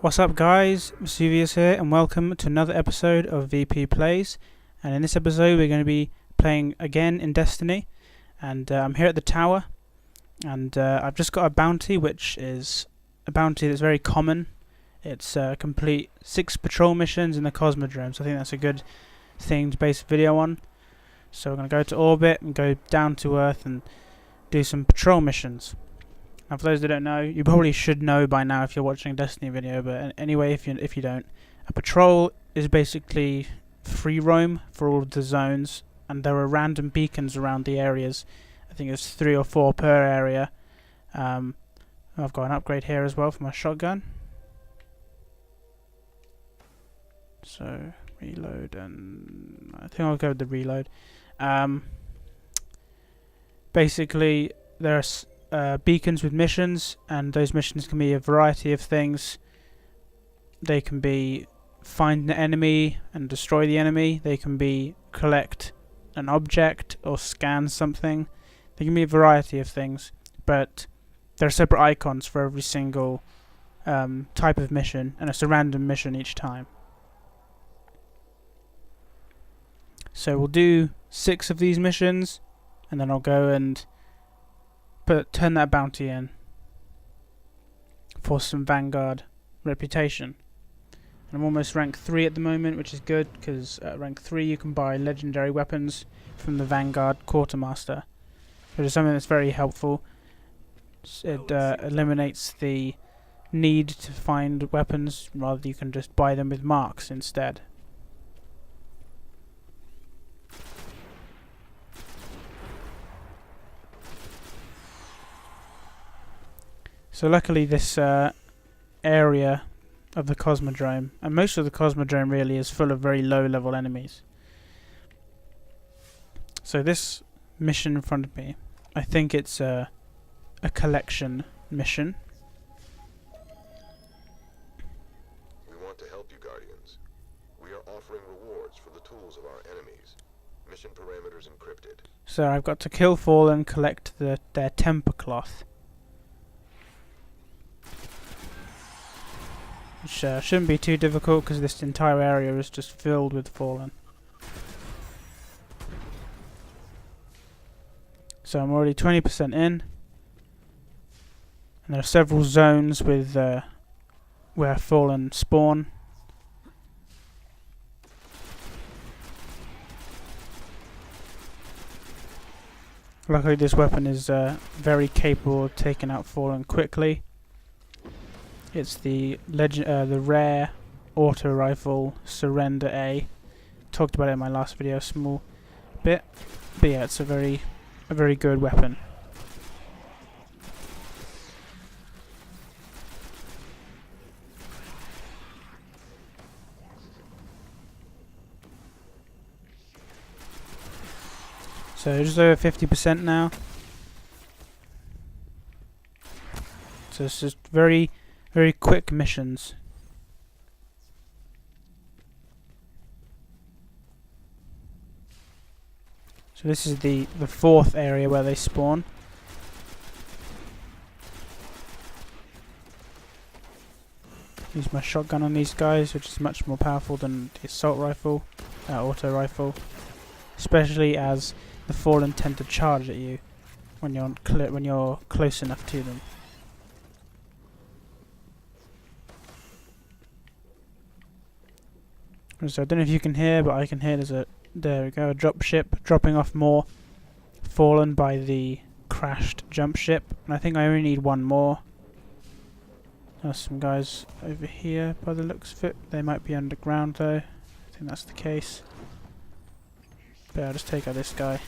What's up guys, Vezuvius here and welcome to another episode of VP Plays. And in this episode we're going to be playing again in Destiny, and I'm here at the tower, and I've just got a bounty which is a bounty that's very common. It's complete 6 patrol missions in the Cosmodrome, so I think that's a good thing to base a video on. So we're going to go to orbit and go down to Earth and do some patrol missions. Now, for those that don't know, you probably should know by now if you're watching a Destiny video, but anyway, if you don't, a patrol is basically free roam for all of the zones, and there are random beacons around the areas. I think there's 3 or 4 per area. I've got an upgrade here as well for my shotgun. So reload, and I think I'll go with the reload. Basically, there's beacons with missions, and those missions can be a variety of things. They can be find an enemy and destroy the enemy. They can be collect an object or scan something. They can be a variety of things, but there are separate icons for every single type of mission, and it's a random mission each time. So we'll do 6 of these missions, and then I'll go and turn that bounty in for some Vanguard reputation. And I'm almost rank 3 at the moment, which is good, because at rank 3 you can buy legendary weapons from the Vanguard Quartermaster, which is something that's very helpful. It eliminates the need to find weapons, rather you can just buy them with marks instead. So luckily this area of the Cosmodrome, and most of the Cosmodrome really, is full of very low level enemies. So this mission in front of me, I think it's a collection mission. We want to help you, Guardians. We are offering rewards for the tools of our enemies. Mission parameters encrypted. So I've got to kill Fallen, collect their temper cloth, which shouldn't be too difficult because this entire area is just filled with Fallen. So I'm already 20% in, and there are several zones with where Fallen spawn. Luckily this weapon is very capable of taking out Fallen quickly. It's the rare auto rifle Surrender A. Talked about it in my last video a small bit, but yeah, it's a very good weapon. So just over 50% now. So it's just very quick missions. So this is the 4th area where they spawn. Use my shotgun on these guys, which is much more powerful than the assault rifle, auto rifle, especially as the Fallen tend to charge at you when you're close enough to them. So I don't know if you can hear, but I can hear there we go, a drop ship dropping off more Fallen by the crashed jump ship, and I think I only need 1 more. There's some guys over here by the looks of it. They might be underground though. I think that's the case. But I'll just take out this guy.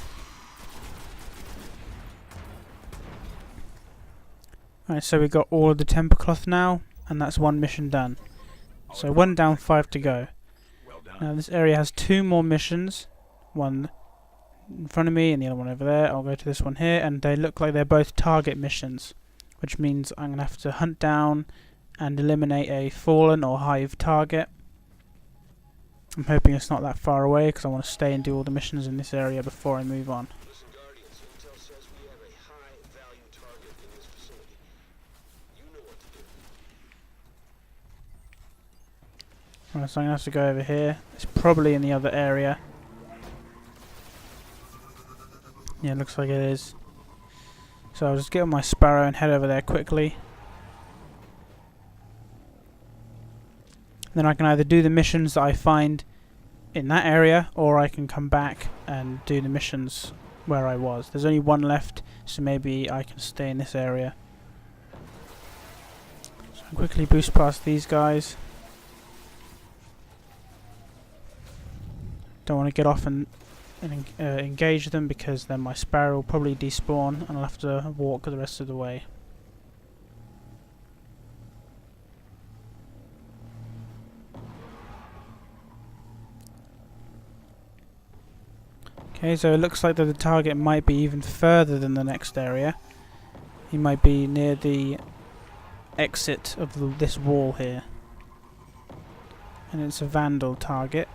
Alright, so we got all of the temper cloth now, and that's 1 mission done. So 1 down, 5 to go. Now this area has 2 more missions, one in front of me and the other one over there. I'll go to this one here, and they look like they're both target missions, which means I'm going to have to hunt down and eliminate a Fallen or Hive target. I'm hoping it's not that far away because I want to stay and do all the missions in this area before I move on. Listen, Guardians, intel says we have a high-value target in this facility. You know what to do. Right, so I'm going to have to go over here. It's probably in the other area. Yeah, it looks like it is. So I'll just get on my Sparrow and head over there quickly. Then I can either do the missions that I find in that area, or I can come back and do the missions where I was. There's only one left, so maybe I can stay in this area. So I'll quickly boost past these guys. Don't want to get off and engage them, because then my Sparrow will probably despawn and I'll have to walk the rest of the way. Okay, so it looks like that the target might be even further than the next area. He might be near the exit of this wall here. And it's a Vandal target.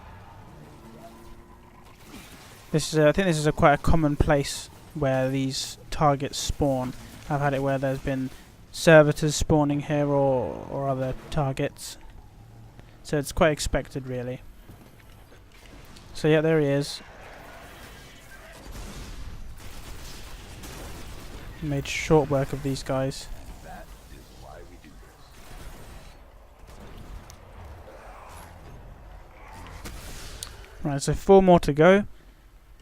This is I think this is quite a common place where these targets spawn. I've had it where there's been servitors spawning here, or other targets. So it's quite expected, really. So yeah, there he is. Made short work of these guys. That is why we do this. Right, so 4 more to go.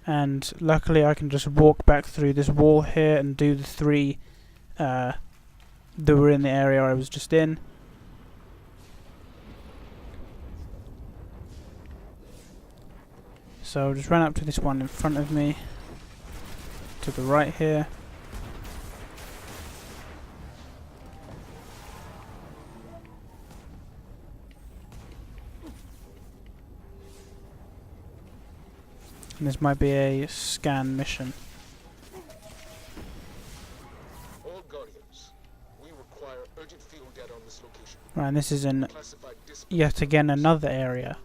And luckily I can just walk back through this wall here and do the 3 that were in the area I was just in. So I'll just run up to this one in front of me, to the right here. And this might be a scan mission. All Guardians, we require urgent field data on this location. Right, and this is in Classified yet again another area.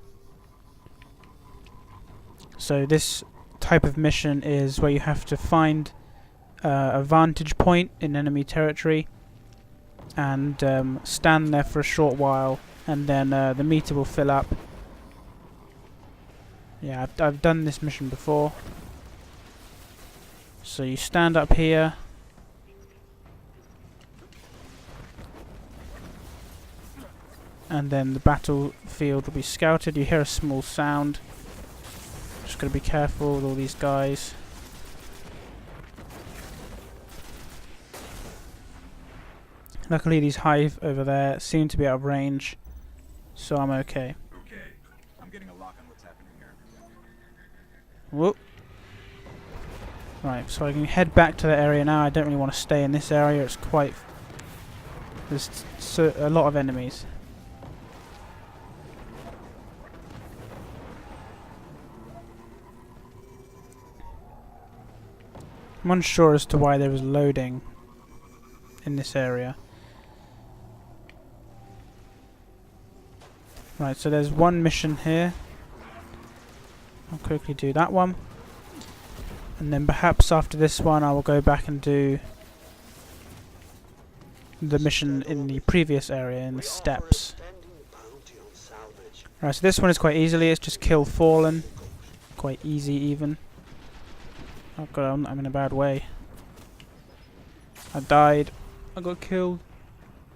So this type of mission is where you have to find a vantage point in enemy territory and stand there for a short while, and then the meter will fill up. Yeah, I've done this mission before. So you stand up here. And then the battlefield will be scouted. You hear a small sound. Just gotta be careful with all these guys. Luckily these hive over there seem to be out of range, so I'm okay. Okay, I'm getting a lock on what's happening here. Whoop. Right, so I can head back to the area now. I don't really want to stay in this area. It's quite... There's a lot of enemies. I'm unsure as to why there was loading in this area. Right, so there's one mission here. I'll quickly do that one. And then perhaps after this one I will go back and do the mission in the previous area, in the steppes. Right, so this one is quite easily, it's just kill Fallen. Quite easy even. Oh god, I'm in a bad way. I died. I got killed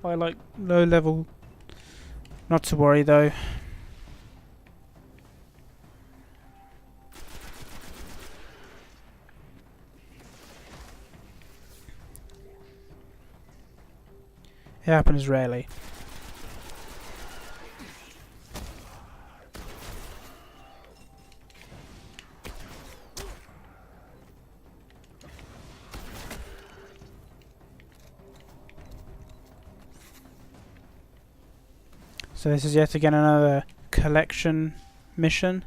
by like low level. Not to worry though. It happens rarely. So this is yet again another collection mission.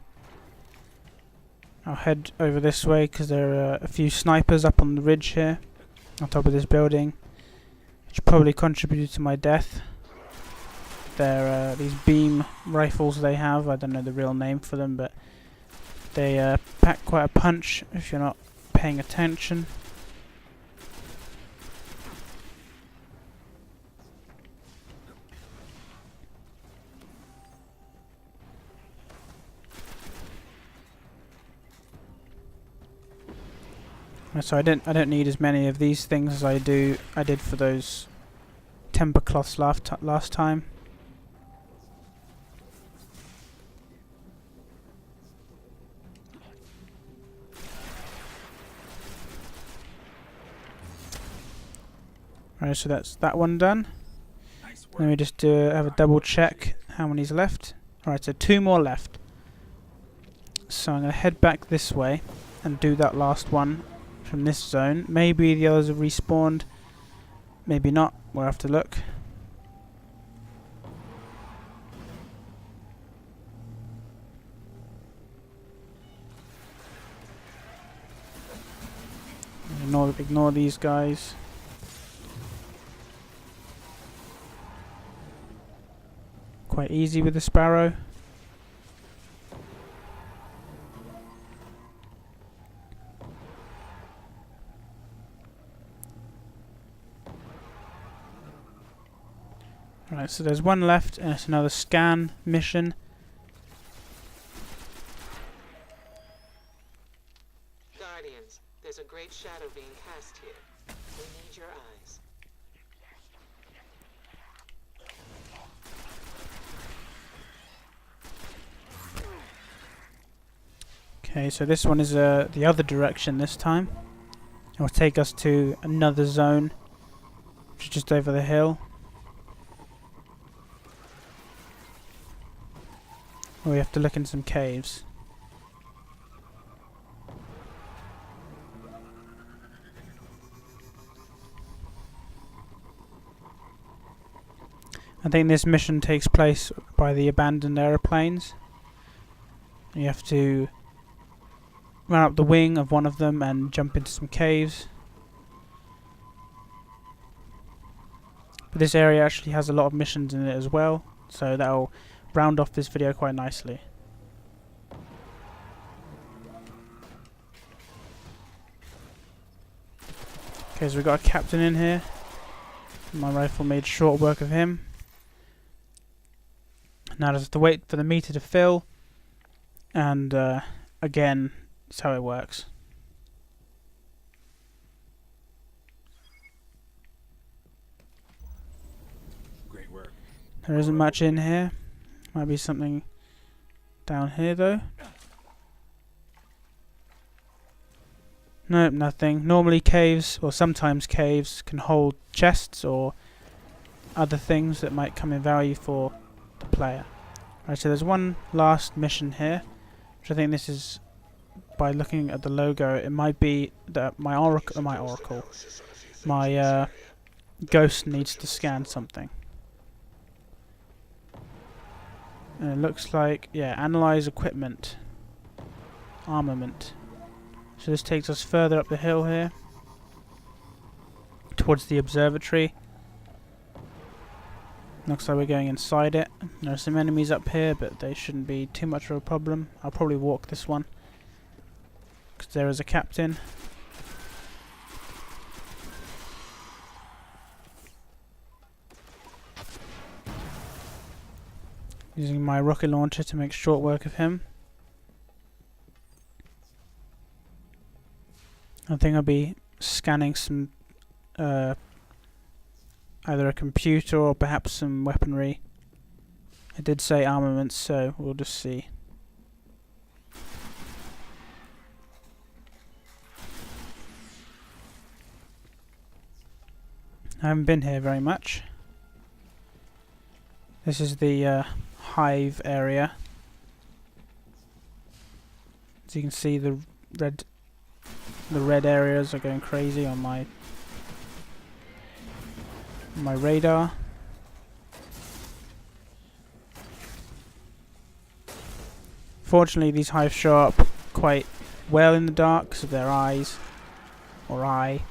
I'll head over this way because there are a few snipers up on the ridge here, on top of this building, which probably contributed to my death. They're these beam rifles they have. I don't know the real name for them, but they pack quite a punch if you're not paying attention. So I don't need as many of these things as I did for those temper cloths last time. Alright, so that's that one done. Nice Let me work. just have a double check how many's left. Alright, so 2 more left. So I'm going to head back this way and do that last one from this zone. Maybe the others have respawned. Maybe not. We'll have to look. Ignore these guys. Quite easy with the sparrow. Right, so there's one left, and it's another scan mission. Guardians, there's a great shadow being cast here. We need your eyes. Okay, so this one is the other direction this time. It will take us to another zone, which is just over the hill. We have to look in some caves. I think this mission takes place by the abandoned aeroplanes. You have to run up the wing of one of them and jump into some caves. But this area actually has a lot of missions in it as well, so that'll round off this video quite nicely. Okay, so we've got a captain in here. My rifle made short work of him. Now I just have to wait for the meter to fill, and again, that's how it works. Great work. There isn't much in here. Might be something down here though. Nope, nothing. Normally caves, or sometimes caves, can hold chests or other things that might come in value for the player. Right, so there's one last mission here, which I think this is, by looking at the logo, it might be that my ghost needs to scan something. And it looks like, yeah, analyze equipment, armament. So this takes us further up the hill here, towards the observatory. Looks like we're going inside it. There are some enemies up here, but they shouldn't be too much of a problem. I'll probably walk this one, because there is a captain. Using my rocket launcher to make short work of him. I think I'll be scanning some either a computer or perhaps some weaponry. I did say armaments, so we'll just see. I haven't been here very much. This is the hive area. As you can see, the red areas are going crazy on my radar. Fortunately, these hives show up quite well in the dark because of their eyes, or eye.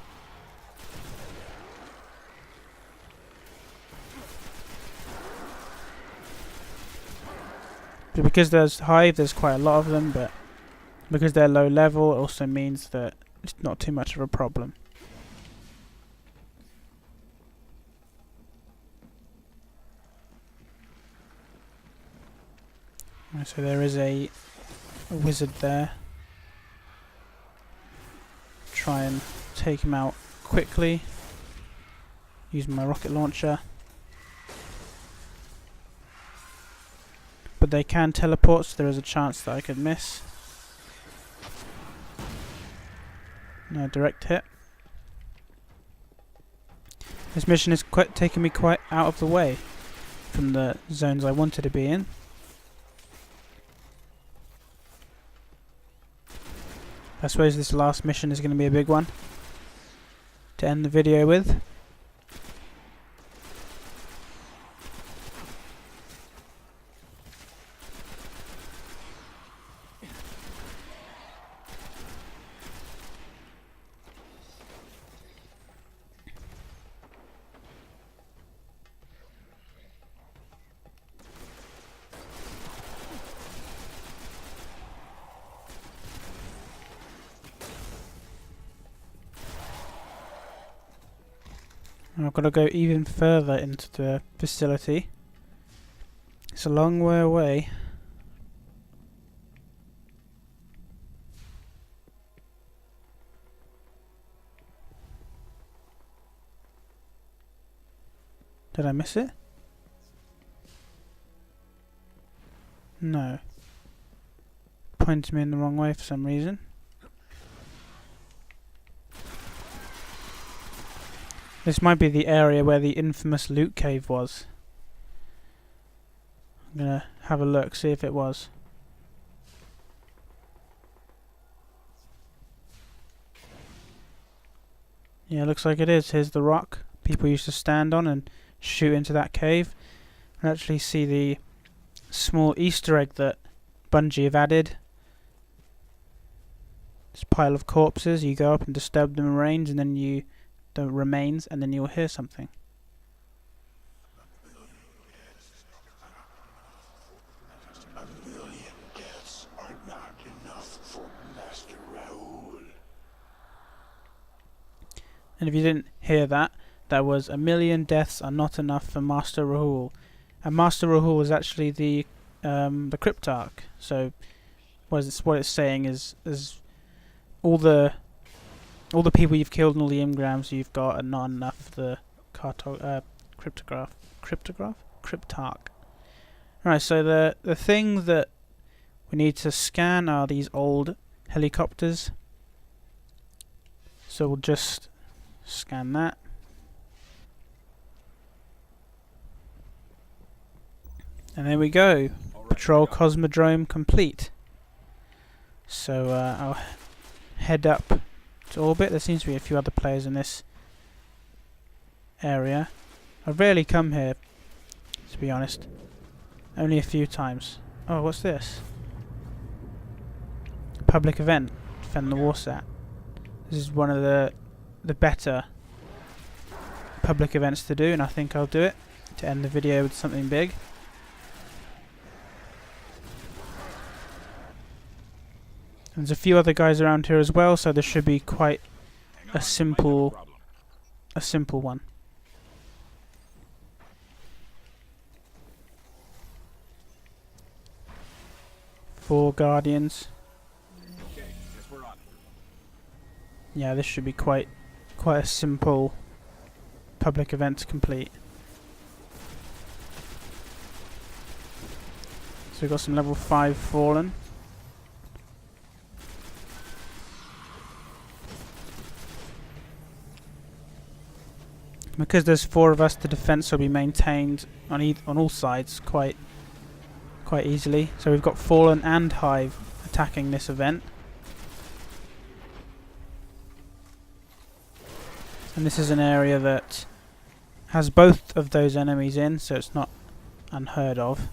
But because there's quite a lot of them, but because they're low level, it also means that it's not too much of a problem. So there is a wizard there. try and take him out quickly using my rocket launcher. But they can teleport, so there is a chance that I could miss. No direct hit. This mission is taking me quite out of the way from the zones I wanted to be in. I suppose this last mission is going to be a big one to end the video with. I've got to go even further into the facility. It's a long way away. Did I miss it? No. Pointed me in the wrong way for some reason. This might be the area where the infamous loot cave was. I'm gonna have a look, see if it was. Yeah, looks like it is. Here's the rock people used to stand on and shoot into that cave. And actually see the small Easter egg that Bungie have added. This pile of corpses, you go up and disturb the remains, and then you the remains, and then you'll hear something. A million deaths are not enough for Master Raoul. And if you didn't hear that, that was a million deaths are not enough for Master Raoul. And Master Raoul is actually the Cryptarch. So what it's saying is all the people you've killed and all the engrams you've got are not enough for the Cryptarch. Right, so the thing that we need to scan are these old helicopters. So we'll just scan that. And there we go. Patrol Cosmodrome complete. So I'll head up to orbit. There seems to be a few other players in this area. I rarely come here, to be honest. Only a few times. Oh, what's this? Public event. Defend the Warsat. This is one of the better public events to do, and I think I'll do it to end the video with something big. There's a few other guys around here as well, so this should be quite a simple one. Four Guardians. Okay, guess we're on. Yeah, this should be quite a simple public event to complete. So we've got some level 5 Fallen. Because there's 4 of us, the defense will be maintained on all sides quite easily. So we've got Fallen and Hive attacking this event. And this is an area that has both of those enemies in, so it's not unheard of.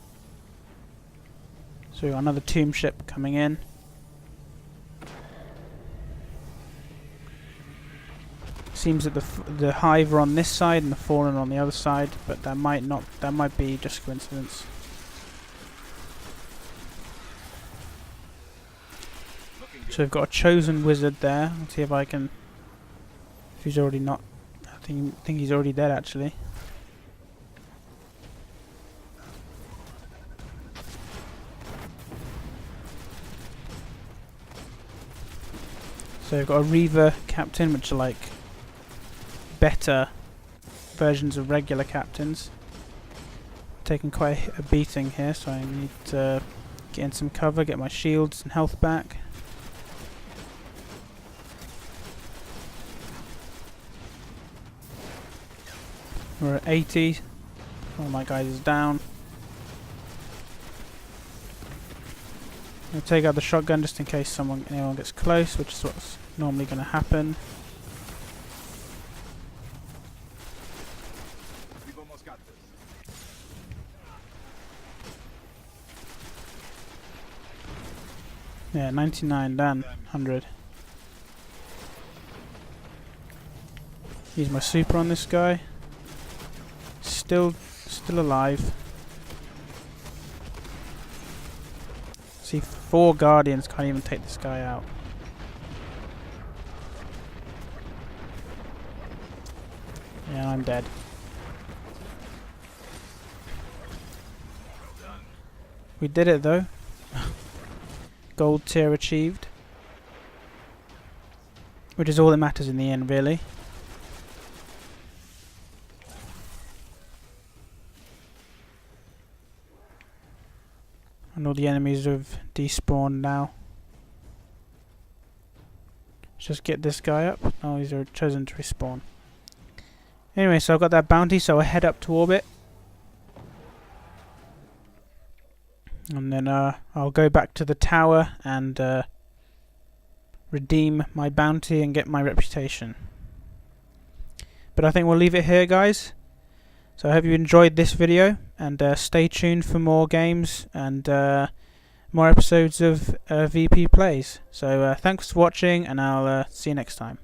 So we've got another tomb ship coming in. Seems that the Hive are on this side and the Fallen on the other side, but that might be just coincidence. So we've got a chosen wizard there. Let's see if I can. If he's already not, I think he's already dead actually. So we've got a Reaver captain, which are like better versions of regular captains. Taking quite a beating here, so I need to get in some cover, get my shields and health back. We're at 80. All my guys is down. I'll take out the shotgun just in case anyone gets close, which is what's normally going to happen. We've almost got this. Yeah, 99 done. 100. Use my super on this guy. Still alive. See, 4 guardians can't even take this guy out. Yeah, I'm dead. We did it though. Gold tier achieved. Which is all that matters in the end, really. And all the enemies have despawned now. Let's just get this guy up. Oh, he's chosen to respawn. Anyway, so I've got that bounty, so I head up to orbit. And then I'll go back to the tower and redeem my bounty and get my reputation. But I think we'll leave it here, guys. So I hope you enjoyed this video, and stay tuned for more games and more episodes of VP Plays. So thanks for watching, and I'll see you next time.